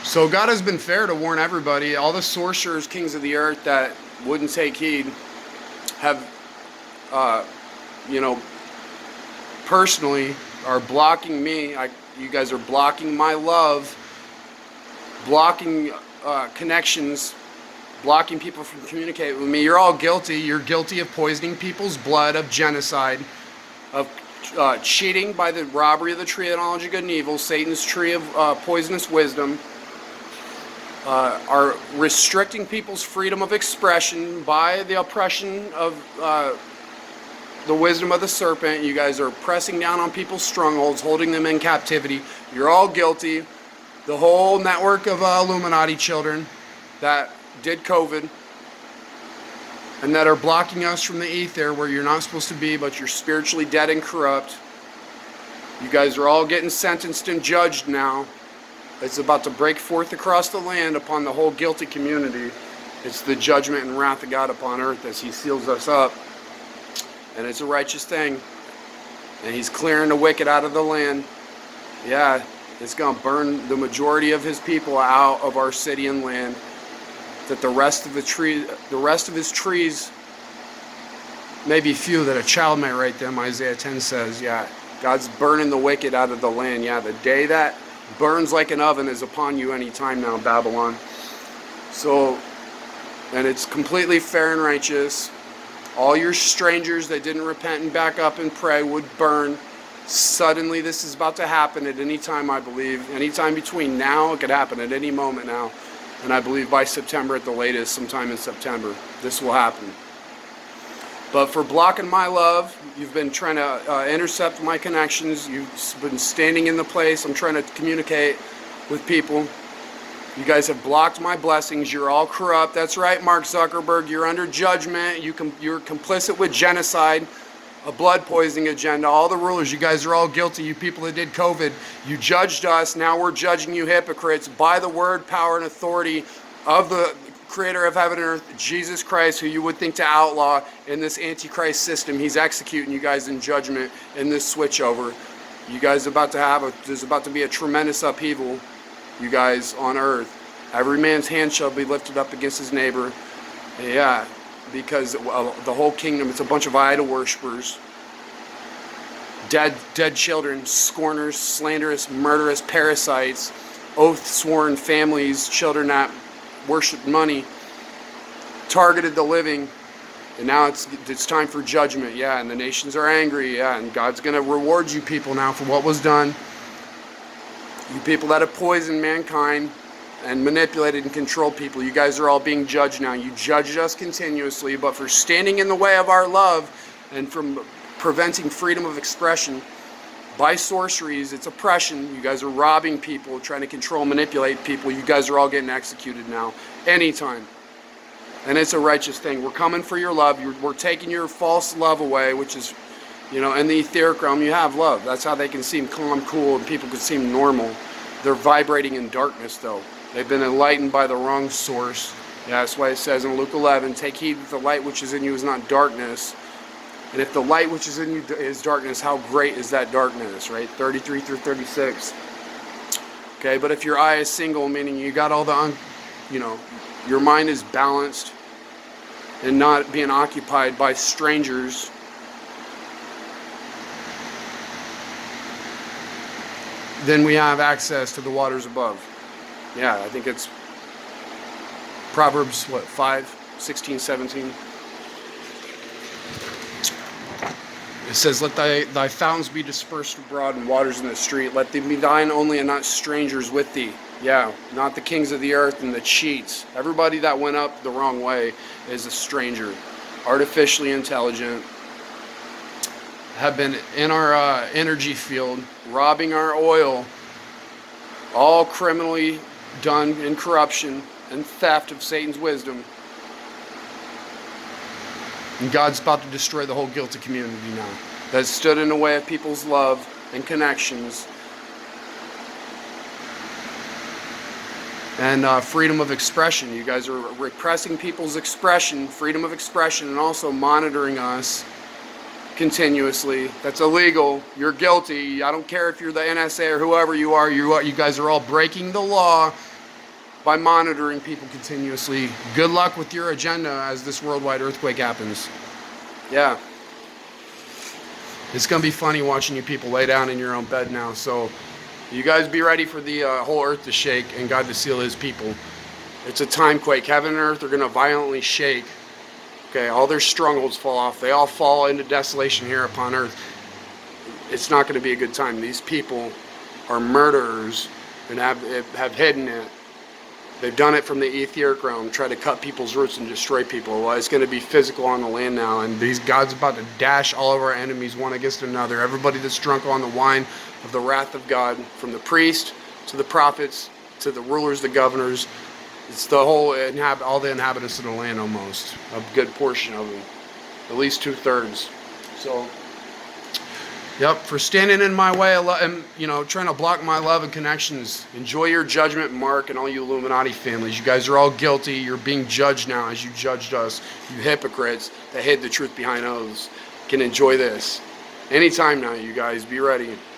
So God has been fair to warn everybody. All the sorcerers, kings of the earth that wouldn't take heed have, you know, personally are blocking me. You guys are blocking my love, blocking connections, blocking people from communicating with me. You're all guilty. You're guilty of poisoning people's blood, of genocide, of cheating by the robbery of the tree of knowledge of good and evil, Satan's tree of poisonous wisdom, are restricting people's freedom of expression by the oppression of the wisdom of the serpent. You guys are pressing down on people's strongholds, holding them in captivity. You're all guilty. The whole network of Illuminati children that did COVID and that are blocking us from the ether where you're not supposed to be, but you're spiritually dead and corrupt. You guys are all getting sentenced and judged now. It's about to break forth across the land upon the whole guilty community. It's the judgment and wrath of God upon earth as he seals us up. And it's a righteous thing. And he's clearing the wicked out of the land. Yeah, it's going to burn the majority of his people out of our city and land. That the rest of his trees may be few, that a child may write them, Isaiah 10 says. Yeah, God's burning the wicked out of the land. Yeah, the day that burns like an oven is upon you any time now, Babylon. So, and it's completely fair and righteous. All your strangers that didn't repent and back up and pray would burn. Suddenly this is about to happen at any time, I believe. Anytime between now, it could happen at any moment now. And I believe by September at the latest, sometime in September, this will happen. But for blocking my love, you've been trying to intercept my connections. You've been standing in the place. I'm trying to communicate with people. You guys have blocked my blessings. You're all corrupt. That's right, Mark Zuckerberg. You're under judgment. You're complicit with genocide, a blood poisoning agenda. All the rulers, you guys are all guilty. You people that did COVID, you judged us. Now we're judging you hypocrites by the word, power, and authority of the creator of heaven and earth, Jesus Christ, who you would think to outlaw in this antichrist system. He's executing you guys in judgment in this switchover. You guys there's about to be a tremendous upheaval, you guys, on earth. Every man's hand shall be lifted up against his neighbor. Yeah, because the whole kingdom, it's a bunch of idol worshipers, dead children, scorners, slanderous, murderous parasites, oath-sworn families, children that worship money, targeted the living, and now it's time for judgment. Yeah, and the nations are angry. Yeah, and God's going to reward you people now for what was done. You people that have poisoned mankind and manipulated and controlled people, you guys are all being judged now. You judged us continuously, but for standing in the way of our love and from preventing freedom of expression by sorceries, it's oppression. You guys are robbing people, trying to control, manipulate people. You guys are all getting executed now, anytime. And it's a righteous thing. We're coming for your love. We're taking your false love away, which is, you know, in the etheric realm, you have love. That's how they can seem calm, cool, and people can seem normal. They're vibrating in darkness, though. They've been enlightened by the wrong source. Yeah, that's why it says in Luke 11, take heed that the light which is in you is not darkness. And if the light which is in you is darkness, how great is that darkness, right? 33 through 36. Okay, but if your eye is single, meaning you got all the, your mind is balanced and not being occupied by strangers, then we have access to the waters above. Yeah, I think it's Proverbs, 5, 16, 17. It says, let thy fountains be dispersed abroad and waters in the street. Let them be thine only and not strangers with thee. Yeah, not the kings of the earth and the cheats. Everybody that went up the wrong way is a stranger. Artificially intelligent. Have been in our energy field, robbing our oil. All criminally done in corruption and theft of Satan's wisdom. And God's about to destroy the whole guilty community now that stood in the way of people's love and connections. And freedom of expression. You guys are repressing people's expression, freedom of expression, and also monitoring us continuously. That's illegal. You're guilty. I don't care if you're the NSA or whoever you are. You guys are all breaking the law by monitoring people continuously. Good luck with your agenda as this worldwide earthquake happens. Yeah. It's going to be funny watching you people lay down in your own bed now. So you guys be ready for the whole earth to shake and God to seal his people. It's a time quake. Heaven and earth are going to violently shake. Okay, all their strongholds fall off. They all fall into desolation here upon earth. It's not going to be a good time. These people are murderers and have hidden it. They've done it from the etheric realm, try to cut people's roots and destroy people. Well, it's going to be physical on the land now, and these God's about to dash all of our enemies one against another. Everybody that's drunk on the wine of the wrath of God, from the priest to the prophets to the rulers, the governors. It's the whole all the inhabitants of the land, almost a good portion of them, at least 2/3. So, yep, for standing in my way and trying to block my love and connections. Enjoy your judgment, Mark, and all you Illuminati families. You guys are all guilty. You're being judged now as you judged us. You hypocrites that hid the truth behind oaths can enjoy this anytime now. You guys be ready.